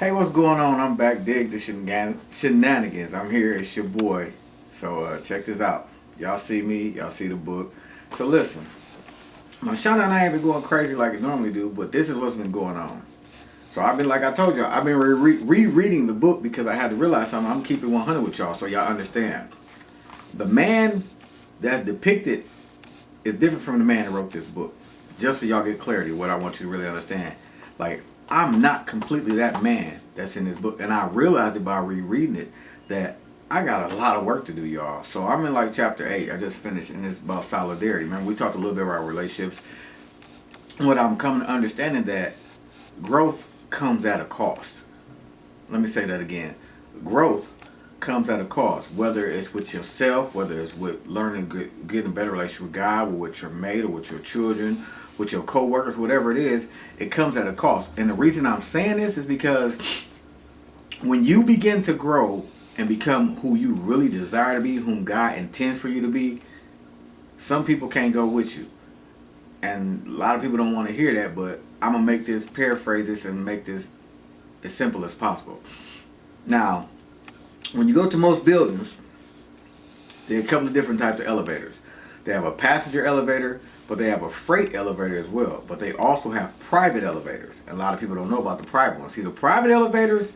Hey, what's going on? I'm back. Dig the shenanigans. I'm here. It's your boy. So check this out. Y'all see me. Y'all see the book. So listen, my Shauna and I ain't been going crazy like it normally do, but this is what's been going on. So I've been, like I told y'all, I've been rereading the book because I had to realize something. I'm keeping 100 with y'all so y'all understand. The man that depicted is different from the man that wrote this book. Just so y'all get clarity, what I want you to really understand. Like, I'm not completely that man that's in this book. And I realized it by rereading it that I got a lot of work to do, y'all. So I'm in like chapter 8. I just finished, and it's about solidarity. Remember, we talked a little bit about relationships. What I'm coming to understanding that growth comes at a cost. Let me say that again. Growth comes at a cost, whether it's with yourself, whether it's with learning, getting a better relationship with God, or with your mate, or with your children, with your co-workers, whatever it is, it comes at a cost. And the reason I'm saying this is because when you begin to grow and become who you really desire to be, whom God intends for you to be, some people can't go with you. And a lot of people don't want to hear that, but I'm going to make this, paraphrase this, and make this as simple as possible. Now, when you go to most buildings, there are a couple of different types of elevators. They have a passenger elevator, but they have a freight elevator as well. But they also have private elevators. A lot of people don't know about the private ones. See, the private elevators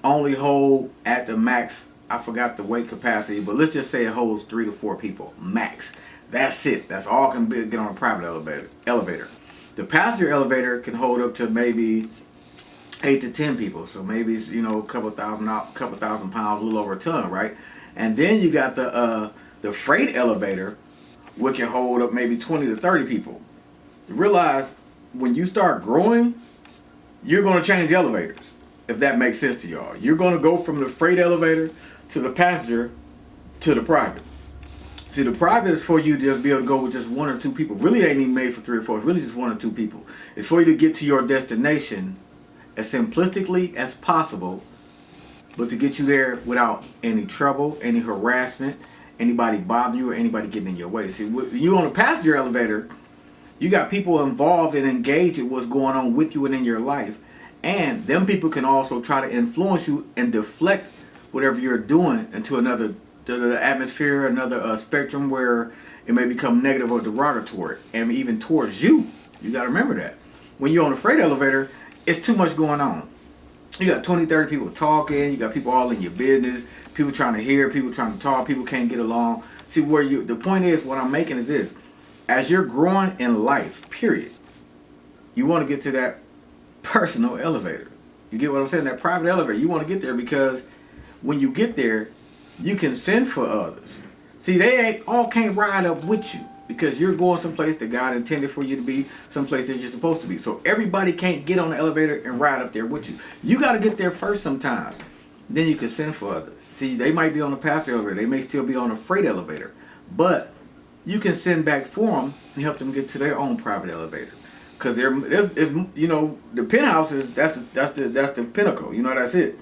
only hold at the max, I forgot the weight capacity, but let's just say it holds 3 to 4 people, max. That's it. That's all can get on a private elevator. The passenger elevator can hold up to maybe 8 to 10 people. So maybe it's, a couple thousand pounds, a little over a ton, right? And then you got the freight elevator, which can hold up maybe 20 to 30 people. Realize when you start growing, you're going to change elevators, if that makes sense to y'all. You're going to go from the freight elevator to the passenger to the private. See, the private is for you to just be able to go with just 1 or 2 people. Really ain't even made for 3 or 4. It's really just 1 or 2 people. It's for you to get to your destination as simplistically as possible, but to get you there without any trouble, any harassment, anybody bothering you, or anybody getting in your way. See, you on a passenger elevator, you got people involved and engaged in what's going on with you and in your life. And them people can also try to influence you and deflect whatever you're doing into another the atmosphere, another spectrum where it may become negative or derogatory, and even towards you. You got to remember that. When you're on a freight elevator, it's too much going on. You got 20, 30 people talking. You got people all in your business. People trying to hear. People trying to talk. People can't get along. See, the point is, what I'm making is this. As you're growing in life, period, you want to get to that personal elevator. You get what I'm saying? That private elevator. You want to get there because when you get there, you can send for others. See, they all can't ride up with you because you're going someplace that God intended for you to be, someplace that you're supposed to be. So everybody can't get on the elevator and ride up there with you. You got to get there first sometimes. Then you can send for others. See, they might be on the passenger elevator. They may still be on a freight elevator. But you can send back for them and help them get to their own private elevator. Because the penthouse is, that's the pinnacle. That's it.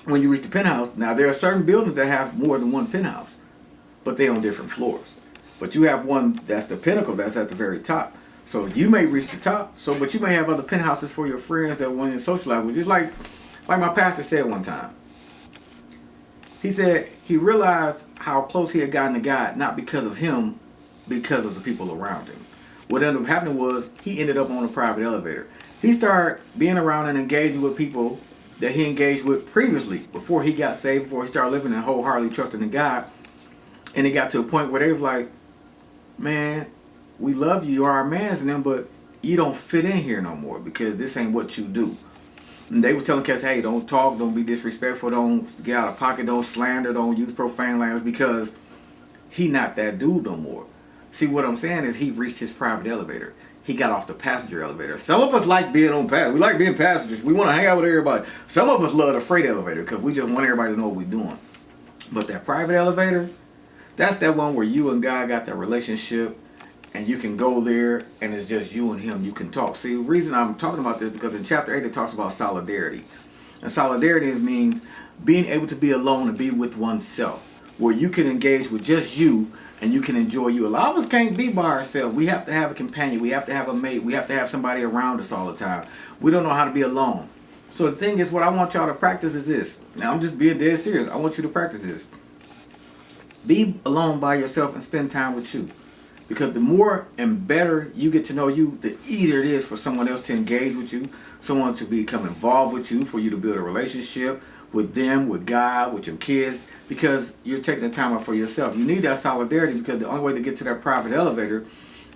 When you reach the penthouse, now there are certain buildings that have more than one penthouse, but they're on different floors. But you have one that's the pinnacle, that's at the very top. So you may reach the top, but you may have other penthouses for your friends that want to socialize with. Just like my pastor said one time. He said he realized how close he had gotten to God, not because of him, because of the people around him. What ended up happening was he ended up on a private elevator. He started being around and engaging with people that he engaged with previously, before he got saved, before he started living and wholeheartedly trusting in God. And it got to a point where they was like, man, we love you, you're our mans and them, but you don't fit in here no more because this ain't what you do. And they was telling cats, hey, don't talk, don't be disrespectful, don't get out of pocket, don't slander, don't use profane language, because he not that dude no more. See, what I'm saying is he reached his private elevator. He got off the passenger elevator. Some of us like being on passenger. We like being passengers. We want to hang out with everybody. Some of us love the freight elevator because we just want everybody to know what we're doing. But that private elevator, that's that one where you and God got that relationship and you can go there and it's just you and him. You can talk. See, the reason I'm talking about this is because in chapter 8 it talks about solidarity. And solidarity means being able to be alone and be with oneself, where you can engage with just you and you can enjoy you. A lot of us can't be by ourselves. We have to have a companion. We have to have a mate. We have to have somebody around us all the time. We don't know how to be alone. So the thing is, what I want y'all to practice is this. Now I'm just being dead serious. I want you to practice this. Be alone by yourself and spend time with you. Because the more and better you get to know you, the easier it is for someone else to engage with you, someone to become involved with you, for you to build a relationship with them, with God, with your kids, because you're taking the time out for yourself. You need that solidarity, because the only way to get to that private elevator,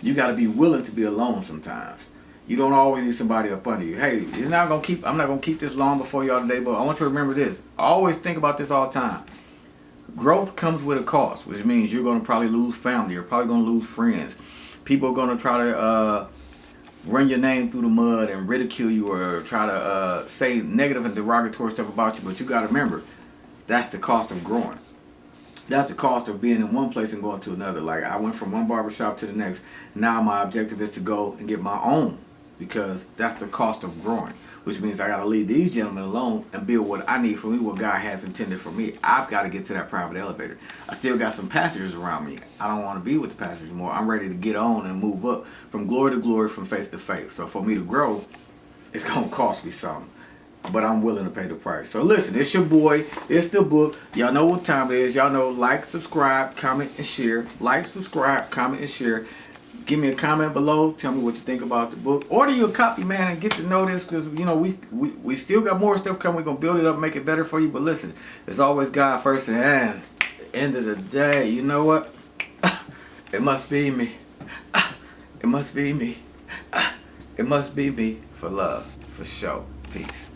you got to be willing to be alone sometimes. You don't always need somebody up under you. Hey, I'm not going to keep this long before y'all today, but I want you to remember this. I always think about this all the time. Growth comes with a cost, which means you're going to probably lose family. You're probably going to lose friends. People are going to try to run your name through the mud and ridicule you, or try to say negative and derogatory stuff about you. But you got to remember, that's the cost of growing. That's the cost of being in one place and going to another. Like, I went from one barbershop to the next. Now my objective is to go and get my own, because that's the cost of growing, which means I got to leave these gentlemen alone and build what I need for me, what God has intended for me. I've got to get to that private elevator. I still got some passengers around me. I don't want to be with the passengers anymore. I'm ready to get on and move up from glory to glory, from faith to faith. So for me to grow, it's going to cost me something, but I'm willing to pay the price. So listen, it's your boy. It's the book. Y'all know what time it is. Y'all know, like, subscribe, comment, and share. Like, subscribe, comment, and share. Give me a comment below. Tell me what you think about the book. Order you a copy, man, and get to know this, because, you know, we still got more stuff coming. We're going to build it up, make it better for you. But listen, it's always God first, and at the end of the day, you know what? It must be me. It must be me. It must be me, for love, for sure. Peace.